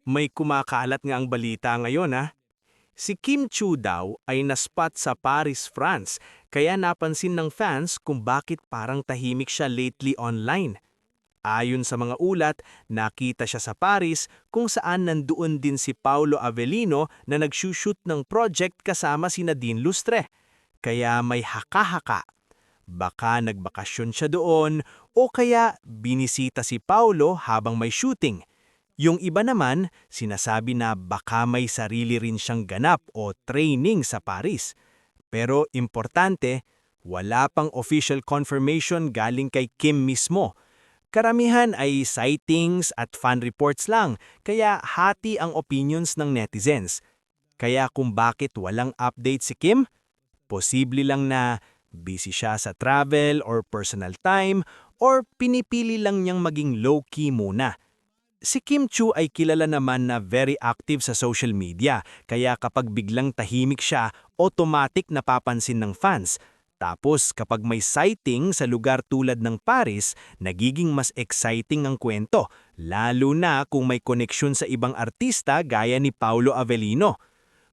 May kumakalat nga ang balita ngayon Si Kim Chu daw ay naspot sa Paris, France, kaya napansin ng fans kung bakit parang tahimik siya lately online. Ayon sa mga ulat, nakita siya sa Paris kung saan nandoon din si Paolo Avellino na nagsushoot ng project kasama si Nadine Lustre. Kaya may haka-haka. Baka nagbakasyon siya doon o kaya binisita si Paolo habang may shooting. Yung iba naman, sinasabi na baka may sarili rin siyang ganap o training sa Paris. Pero importante, wala pang official confirmation galing kay Kim mismo. Karamihan ay sightings at fan reports lang, kaya hati ang opinions ng netizens. Kaya kung bakit walang update si Kim? Posible lang na busy siya sa travel or personal time or pinipili lang niyang maging low-key muna. Si Kim Chu ay kilala naman na very active sa social media, kaya kapag biglang tahimik siya, automatic napapansin ng fans. Tapos kapag may sighting sa lugar tulad ng Paris, nagiging mas exciting ang kwento, lalo na kung may koneksyon sa ibang artista gaya ni Paolo Avellino.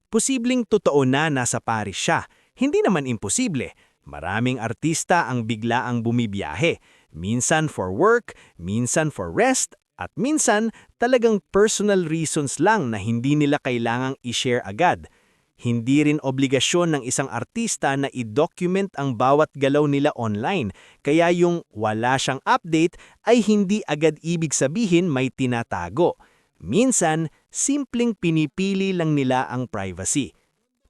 Posibleng totoo na nasa Paris siya, hindi naman imposible. Maraming artista ang biglaang bumibiyahe, minsan for work, minsan for rest, at minsan, talagang personal reasons lang na hindi nila kailangang i-share agad. Hindi rin obligasyon ng isang artista na i-document ang bawat galaw nila online, kaya yung wala siyang update ay hindi agad ibig sabihin may tinatago. Minsan, simpleng pinipili lang nila ang privacy.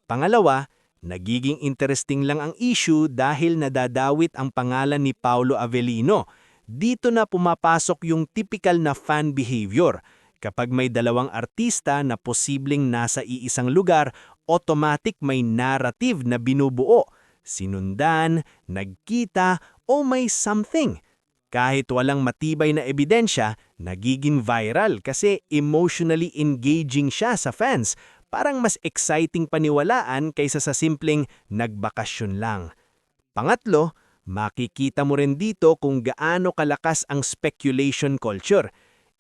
Pangalawa, nagiging interesting lang ang issue dahil nadadawit ang pangalan ni Paolo Avellino. Dito na pumapasok yung typical na fan behavior. Kapag may dalawang artista na posibleng nasa iisang lugar, automatic may narrative na binubuo. Sinundan, nagkita, o may something. Kahit walang matibay na ebidensya, nagiging viral kasi emotionally engaging siya sa fans. Parang mas exciting paniwalaan kaysa sa simpleng nagbakasyon lang. Pangatlo, makikita mo rin dito kung gaano kalakas ang speculation culture.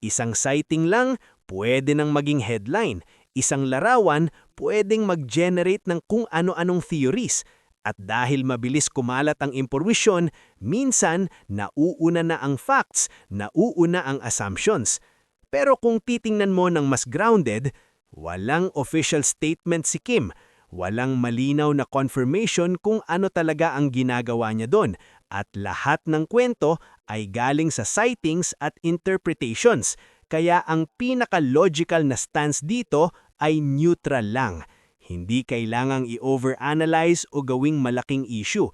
Isang sighting lang, pwede nang maging headline. Isang larawan, pwedeng mag-generate ng kung ano-anong theories. At dahil mabilis kumalat ang impormasyon, minsan nauuna na ang facts, nauuna ang assumptions. Pero kung titingnan mo ng mas grounded, walang official statement si Kim. Walang malinaw na confirmation kung ano talaga ang ginagawa niya doon at lahat ng kwento ay galing sa sightings at interpretations. Kaya ang pinaka-logical na stance dito ay neutral lang. Hindi kailangang i-overanalyze o gawing malaking issue.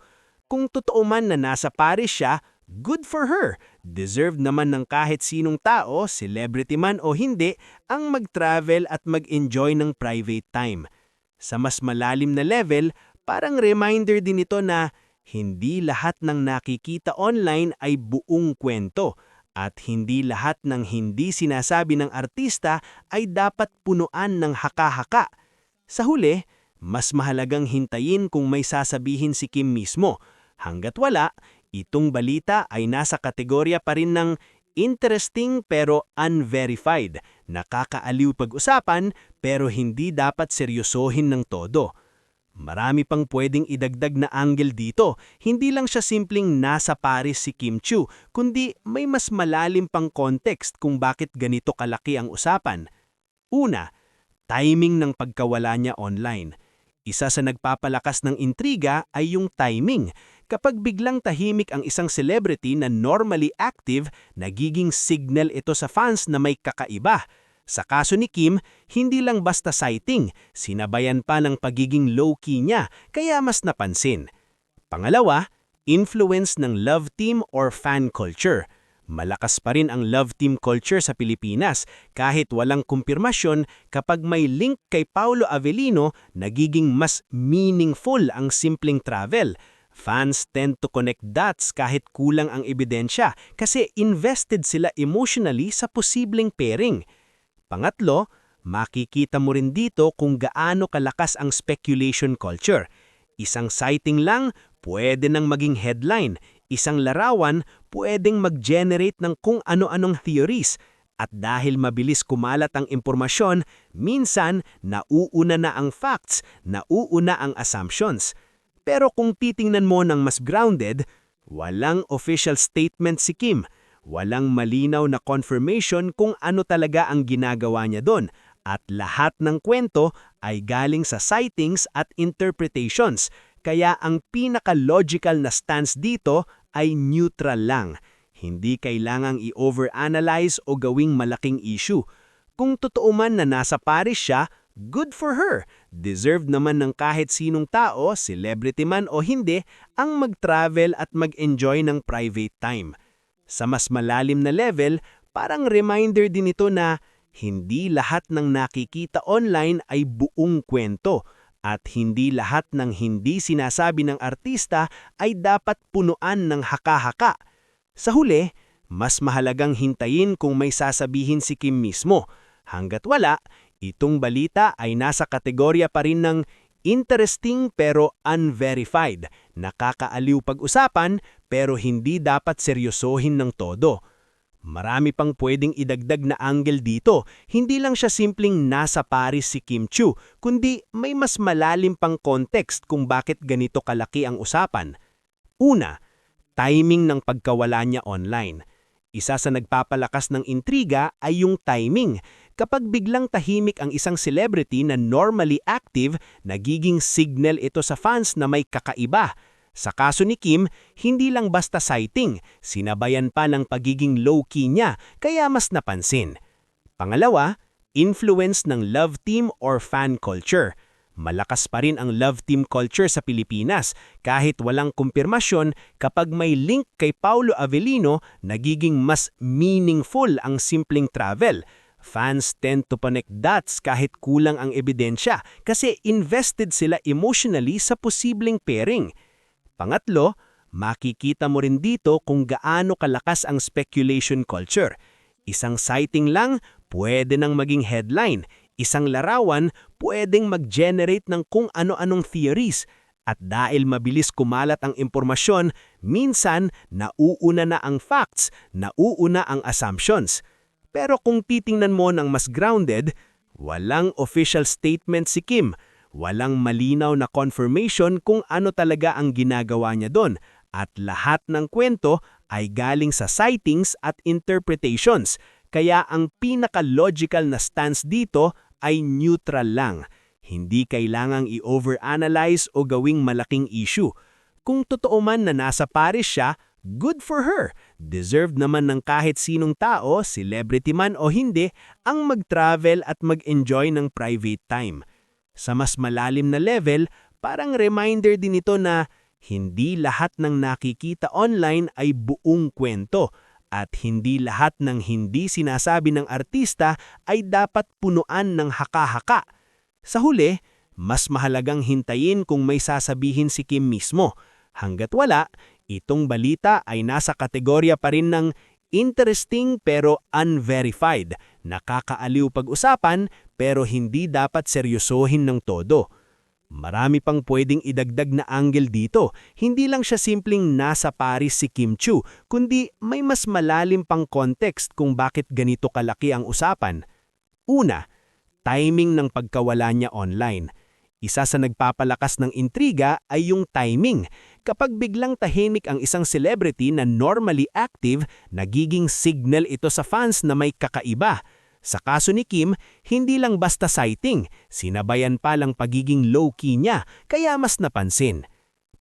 Kung totoo man na nasa Paris siya, good for her. Deserve naman ng kahit sinong tao, celebrity man o hindi, ang mag-travel at mag-enjoy ng private time. Sa mas malalim na level, parang reminder din ito na hindi lahat ng nakikita online ay buong kwento at hindi lahat ng hindi sinasabi ng artista ay dapat punuan ng haka-haka. Sa huli, mas mahalagang hintayin kung may sasabihin si Kim mismo. Hanggat wala, itong balita ay nasa kategorya pa rin ng interesting pero unverified, nakakaaliw pag-usapan pero hindi dapat seryosohin ng todo. Marami pang pwedeng idagdag na angle dito, hindi lang siya simpleng nasa Paris si Kim Chu, kundi may mas malalim pang context kung bakit ganito kalaki ang usapan. Una, timing ng pagkawala niya online. Isa sa nagpapalakas ng intriga ay yung timing. Kapag biglang tahimik ang isang celebrity na normally active, nagiging signal ito sa fans na may kakaiba. Sa kaso ni Kim, hindi lang basta sighting, sinabayan pa ng pagiging low-key niya, kaya mas napansin. Pangalawa, influence ng love team or fan culture. Malakas pa rin ang love team culture sa Pilipinas kahit walang kumpirmasyon. Kapag may link kay Paolo Avellino, nagiging mas meaningful ang simpleng travel. Fans tend to connect dots kahit kulang ang ebidensya kasi invested sila emotionally sa posibleng pairing. Pangatlo, makikita mo rin dito kung gaano kalakas ang speculation culture. Isang sighting lang, pwede nang maging headline. Isang larawan, pwedeng mag-generate ng kung ano-anong theories. At dahil mabilis kumalat ang impormasyon, minsan nauuna na ang facts, nauuna ang assumptions. Pero kung titingnan mo ng mas grounded, walang official statement si Kim. Walang malinaw na confirmation kung ano talaga ang ginagawa niya doon. At lahat ng kwento ay galing sa sightings at interpretations. Kaya ang pinaka-logical na stance dito ay neutral lang. Hindi kailangang i-overanalyze o gawing malaking issue. Kung totoo man na nasa Paris siya, good for her. Deserved naman ng kahit sinong tao, celebrity man o hindi, ang mag-travel at mag-enjoy ng private time. Sa mas malalim na level, parang reminder din ito na hindi lahat ng nakikita online ay buong kwento at hindi lahat ng hindi sinasabi ng artista ay dapat punuan ng haka-haka. Sa huli, mas mahalagang hintayin kung may sasabihin si Kim mismo. Hanggat wala, itong balita ay nasa kategorya pa rin ng interesting pero unverified, nakakaaliw pag-usapan pero hindi dapat seryosohin ng todo. Marami pang pwedeng idagdag na angle dito, hindi lang siya simpleng nasa Paris si Kim Chiu, kundi may mas malalim pang context kung bakit ganito kalaki ang usapan. Una, timing ng pagkawala niya online. Isa sa nagpapalakas ng intriga ay yung timing. Kapag biglang tahimik ang isang celebrity na normally active, nagiging signal ito sa fans na may kakaiba. Sa kaso ni Kim, hindi lang basta sighting, sinabayan pa ng pagiging low-key niya, kaya mas napansin. Pangalawa, influence ng love team or fan culture. Malakas pa rin ang love team culture sa Pilipinas. Kahit walang kumpirmasyon, kapag may link kay Paulo Avellino, nagiging mas meaningful ang simpleng travel. Fans tend to connect dots kahit kulang ang ebidensya kasi invested sila emotionally sa posibleng pairing. Pangatlo, makikita mo rin dito kung gaano kalakas ang speculation culture. Isang sighting lang, pwede nang maging headline. Isang larawan, pwedeng mag-generate ng kung ano-anong theories. At dahil mabilis kumalat ang impormasyon, minsan nauuna na ang facts, nauuna ang assumptions. Pero kung titingnan mo ng mas grounded, walang official statement si Kim. Walang malinaw na confirmation kung ano talaga ang ginagawa niya doon. At lahat ng kwento ay galing sa sightings at interpretations. Kaya ang pinaka-logical na stance dito ay neutral lang. Hindi kailangang i-overanalyze o gawing malaking issue. Kung totoo man na nasa Paris siya, good for her. Deserved naman ng kahit sinong tao, celebrity man o hindi, ang mag-travel at mag-enjoy ng private time. Sa mas malalim na level, parang reminder din ito na hindi lahat ng nakikita online ay buong kwento. At hindi lahat ng hindi sinasabi ng artista ay dapat punuan ng haka-haka. Sa huli, mas mahalagang hintayin kung may sasabihin si Kim mismo. Hanggat wala, itong balita ay nasa kategorya pa rin ng interesting pero unverified, nakakaaliw pag-usapan pero hindi dapat seryosohin ng todo. Marami pang pwedeng idagdag na angle dito. Hindi lang siya simpleng nasa Paris si Kim Chiu, kundi may mas malalim pang context kung bakit ganito kalaki ang usapan. Una, timing ng pagkawala niya online. Isa sa nagpapalakas ng intriga ay yung timing. Kapag biglang tahimik ang isang celebrity na normally active, nagiging signal ito sa fans na may kakaiba. Sa kaso ni Kim, hindi lang basta sighting, sinabayan pa lang pagiging low-key niya, kaya mas napansin.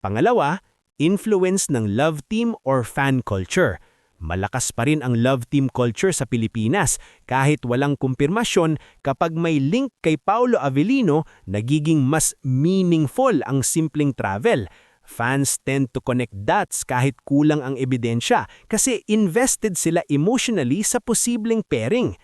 Pangalawa, influence ng love team or fan culture. Malakas pa rin ang love team culture sa Pilipinas. Kahit walang kumpirmasyon, kapag may link kay Paulo Avellino, nagiging mas meaningful ang simpleng travel. Fans tend to connect dots kahit kulang ang ebidensya kasi invested sila emotionally sa posibleng pairing.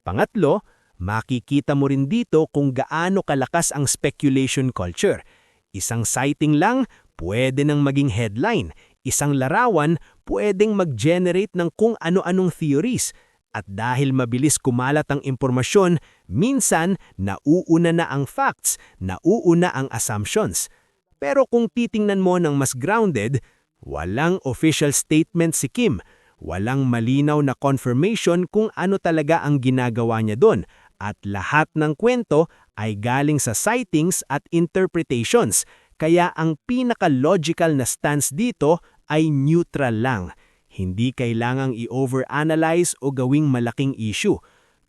Pangatlo, makikita mo rin dito kung gaano kalakas ang speculation culture. Isang sighting lang, pwede nang maging headline. Isang larawan, pwedeng mag-generate ng kung ano-anong theories. At dahil mabilis kumalat ang impormasyon, minsan nauuna na ang facts, nauuna ang assumptions. Pero kung titingnan mo ng mas grounded, walang official statement si Kim. Walang malinaw na confirmation kung ano talaga ang ginagawa niya doon at lahat ng kwento ay galing sa sightings at interpretations. Kaya ang pinaka-logical na stance dito ay neutral lang. Hindi kailangang i-overanalyze o gawing malaking issue.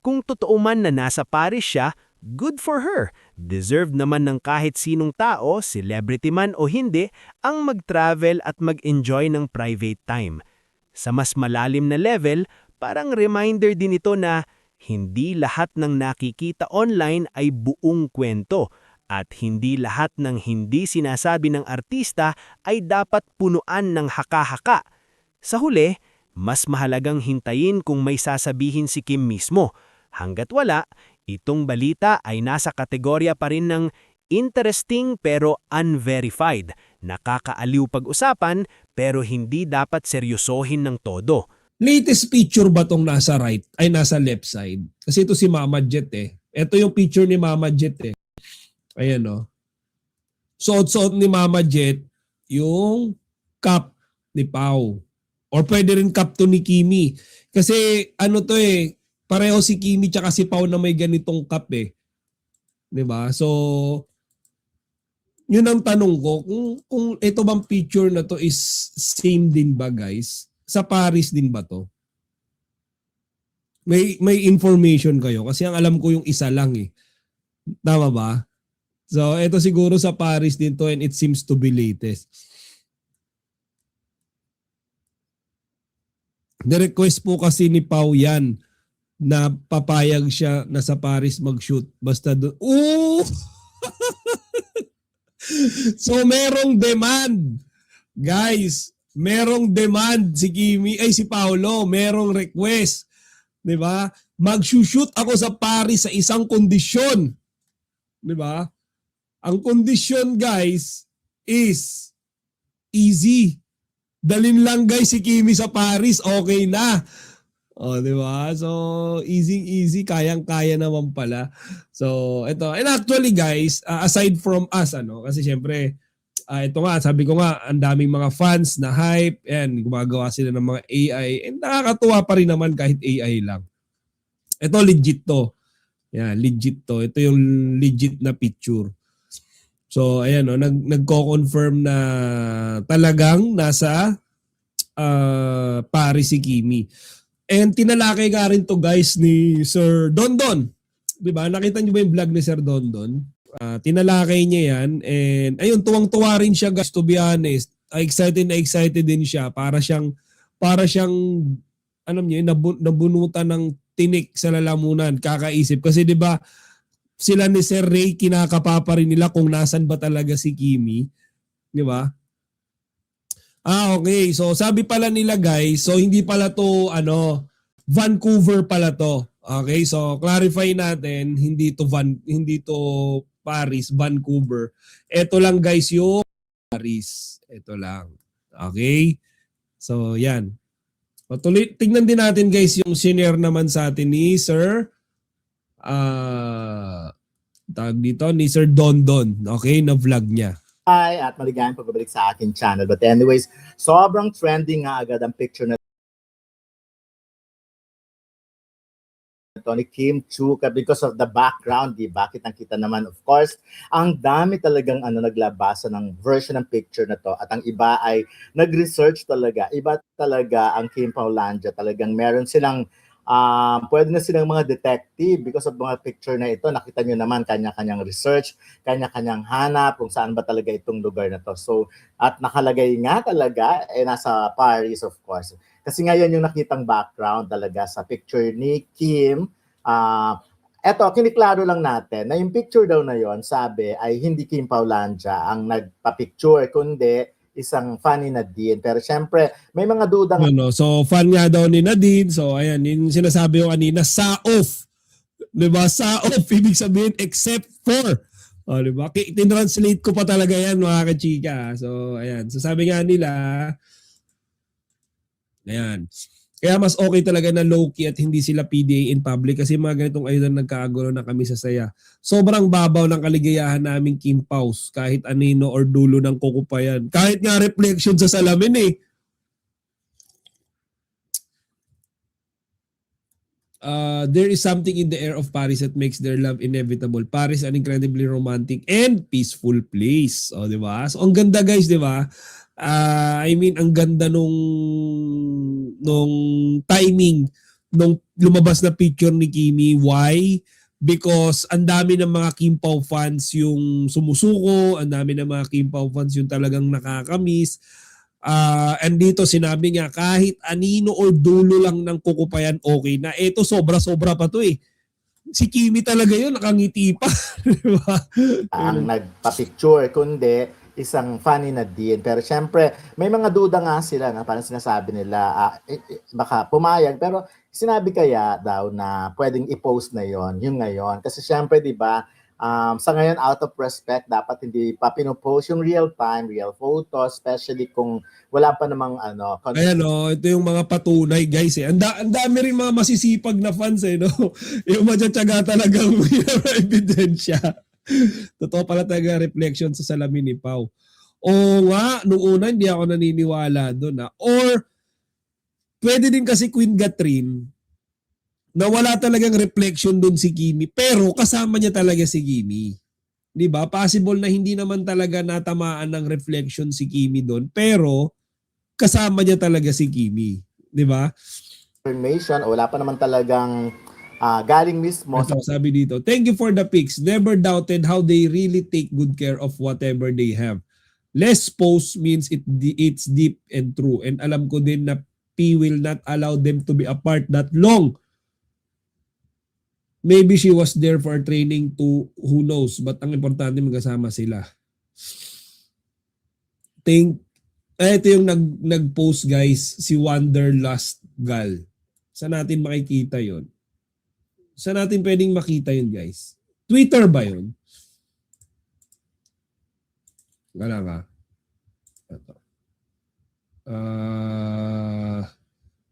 Kung totoo man na nasa Paris siya, good for her. Deserve naman ng kahit sinong tao, celebrity man o hindi, ang mag-travel at mag-enjoy ng private time. Sa mas malalim na level, parang reminder din ito na hindi lahat ng nakikita online ay buong kwento at hindi lahat ng hindi sinasabi ng artista ay dapat punuan ng haka-haka. Sa huli, mas mahalagang hintayin kung may sasabihin si Kim mismo. Hanggat wala, itong balita ay nasa kategorya pa rin ng interesting pero unverified, nakakaaliw pag-usapan pero hindi dapat seryosohin ng todo. Latest picture ba tong nasa right ay nasa left side? Kasi ito si Mama Jet eh. Ito yung picture ni Mama Jet eh. Ayan o. Suot-suot ni Mama Jet yung cup ni Pau. Or pwede rin cup to ni Kimi. Kasi ano to eh, pareho si Kimi tsaka si Pau na may ganitong cup eh. 'Di ba? So yun ang tanong ko, kung ito bang picture na to is same din ba guys? Sa Paris din ba to? May information kayo kasi ang alam ko yung isa lang eh. Tama ba? So ito siguro sa Paris din to and it seems to be latest. The-request po kasi ni Pau yan na papayag siya na sa Paris mag-shoot. Basta doon. Ooh! So merong demand. Guys, merong demand si Kimi, ay si Paolo, merong request. 'Di ba? Mag-shoot ako sa Paris sa isang kondisyon. 'Di ba? Ang kondisyon guys is easy. Dalin lang guys si Kimi sa Paris, okay na. Oh, 'di ba? So easy, kayang-kaya naman pala. So ito, and actually guys, aside from us kasi syempre ito nga, sabi ko nga, ang daming mga fans na hype, and gumagawa sila ng mga AI, and nakakatuwa pa rin naman kahit AI lang. Ito legit to. Yan, legit to. Ito yung legit na picture. So ayan nagko-confirm na talagang nasa Paris si Kimi. And tinalakay nga rin to guys ni Sir Dondon. 'Di ba? Nakita niyo ba yung vlog ni Sir Dondon? Tinalakay niya yan and ayun tuwang-tuwa rin siya guys, to be honest. Excited din siya para siyang alam niyo nabunutan ng tinik sa lalamunan, kakaisip kasi 'di ba sila ni Sir Ray kinakapapa rin nila kung nasan ba talaga si Kimi, 'di ba? Okay. So sabi pala nila guys, so hindi pala to Vancouver pala to. Okay? So clarify natin, hindi to Paris, Vancouver. Ito lang guys yung Paris. Ito lang. Okay? So yan. Tingnan din natin guys yung senior naman sa atin ni Sir tawag dito ni Sir Dondon. Okay? Na vlog niya. Hi at maligayang pagbabalik sa aking channel. But anyways, sobrang trending nga agad ang picture na ito ni Kim Chu because of the background, di ba? Kitang-kita naman, of course, ang dami talagang naglabasa ng version ng picture na to at ang iba ay nag-research talaga. Iba talaga ang Kim Paulandia. Talagang meron silang pwede na silang mga detective because of mga picture na ito. Nakita nyo naman kanya-kanyang research, kanya-kanyang hanap kung saan ba talaga itong lugar na to. So, at nakalagay nga talaga, nasa Paris of course. Kasi nga yan yung nakitang background talaga sa picture ni Kim. Eto, kiniklaro lang natin na yung picture daw na yon, sabi ay hindi Kim Paulandia ang nagpa-picture, kundi isang fan ni Nadine. Pero syempre, may mga dudang... So, fan nga daw ni Nadine. So, ayan, yung sinasabi ko kanina, sa off. Diba? Sa off, ibig sabihin, except for. Diba? Tinranslate ko pa talaga yan, mga kachika. So, ayan. So, sabi nga nila, ayan. Kaya mas okay talaga na low-key at hindi sila PDA in public kasi mga ganitong ayun nagkakagulo na kami sa saya. Sobrang babaw ng kaligayahan namin Kim Paus kahit anino or dulo ng kukupayan. Kahit nga reflection sa salamin eh. there is something in the air of Paris that makes their love inevitable. Paris, an incredibly romantic and peaceful place. O, di ba? So, ang ganda guys, di ba? I mean, ang ganda nung timing nung lumabas na picture ni Kimi. Why? Because ang dami ng mga Kim Pao fans yung sumusuko, ang dami ng mga Kim Pao fans yung talagang nakakamiss. And dito sinabi nga kahit anino or dulo lang ng kukupayan okay na. Ito sobra-sobra pa to eh. Si Kimi talaga yun, nakangiti pa. Diba? Ang nagpa-picture, kundi isang funny na din. Pero syempre, may mga duda nga sila na parang sinasabi nila, baka pumayag. Pero sinabi kaya daw na pwedeng i-post na yon yung ngayon. Kasi syempre, di ba, sa ngayon, out of respect, dapat hindi pa pinopost yung real-time, real photo, especially kung wala pa namang Ayan o, ito yung mga patunay guys eh. Ang dami rin mga masisipag na fans eh, no? Yung matsatsaga talagang may ebidensya. Totoo pala talaga reflection sa salamin ni Pau. O nga, nung una hindi ako naniniwala doon na. Or, pwede din kasi Queen Catherine na wala talagang reflection doon si Kimi, pero kasama niya talaga si Kimi. 'Di ba? Possible na hindi naman talaga natamaan ng reflection si Kimi doon, pero kasama niya talaga si Kimi, 'di ba? information, o wala pa naman talagang galing mismo Ito, sabi dito, thank you for the pics. Never doubted how they really take good care of whatever they have. Less post means it's deep and true. And alam ko din na P will not allow them to be apart that long. Maybe she was there for training to who knows. But ang importante magkasama sila. Ito yung nag-post guys, si Wanderlust Gal. Saan natin makikita yon? Saan natin pwedeng makita yun guys? Twitter ba yun? Wala ka. Ito.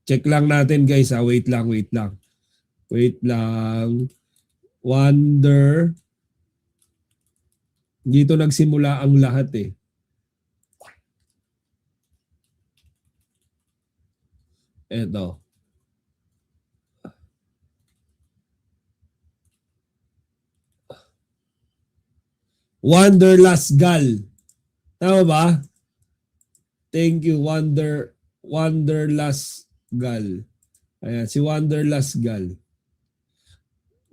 Check lang natin guys ha. Wait lang. Wonder. Dito nagsimula ang lahat eh. Ito. Wanderlust Gal. Tama ba? Thank you, Wanderlust Gal. Ayan, si Wanderlust Gal.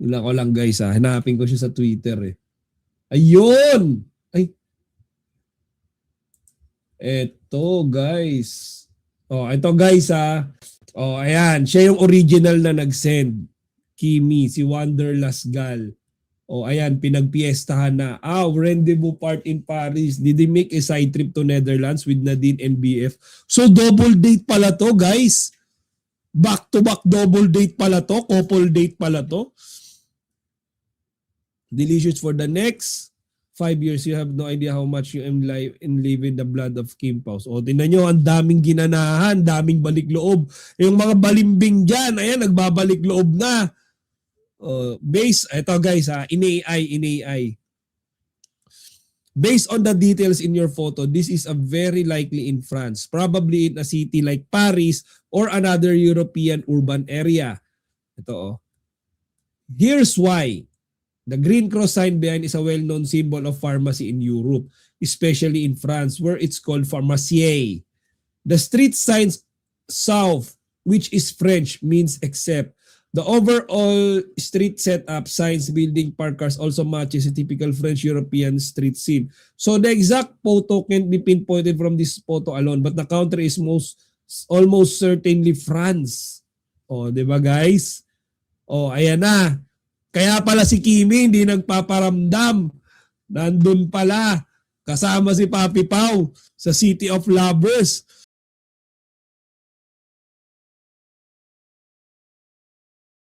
Wala ko lang guys ha. Hanapin ko siya sa Twitter eh. Ayun! Ay. Eto guys. Oh, ito guys ha. Oh, ayan. Siya yung original na nag-send. Kimi, si Wanderlust Gal. Oh, ayan, pinagpiestahan na. Rendezvous part in Paris. Did they make a side trip to Netherlands with Nadine and BF? So, double date pala to, guys. Back-to-back double date pala to. Couple date pala to. Delicious for the next 5 years. You have no idea how much you live in the blood of Kim Pao. O, tingnan nyo, ang daming ginanahan, daming balik loob. Yung mga balimbing dyan, ayan, nagbabalik loob na. Ito guys in AI. Based on the details in your photo, this is a very likely in France, probably in a city like Paris or another European urban area. Ito Here's why. The green cross sign behind is a well-known symbol of pharmacy in Europe, especially in France where it's called pharmacie. The street signs south, which is French, means except. The overall street setup, signs, building, park cars also matches a typical French-European street scene. So the exact photo can't be pinpointed from this photo alone, but the country is almost certainly France. Di ba guys? Ayan na. Kaya pala si Kimi hindi nagpaparamdam. Nandun pala. Kasama si Papi Pao sa City of Lovers.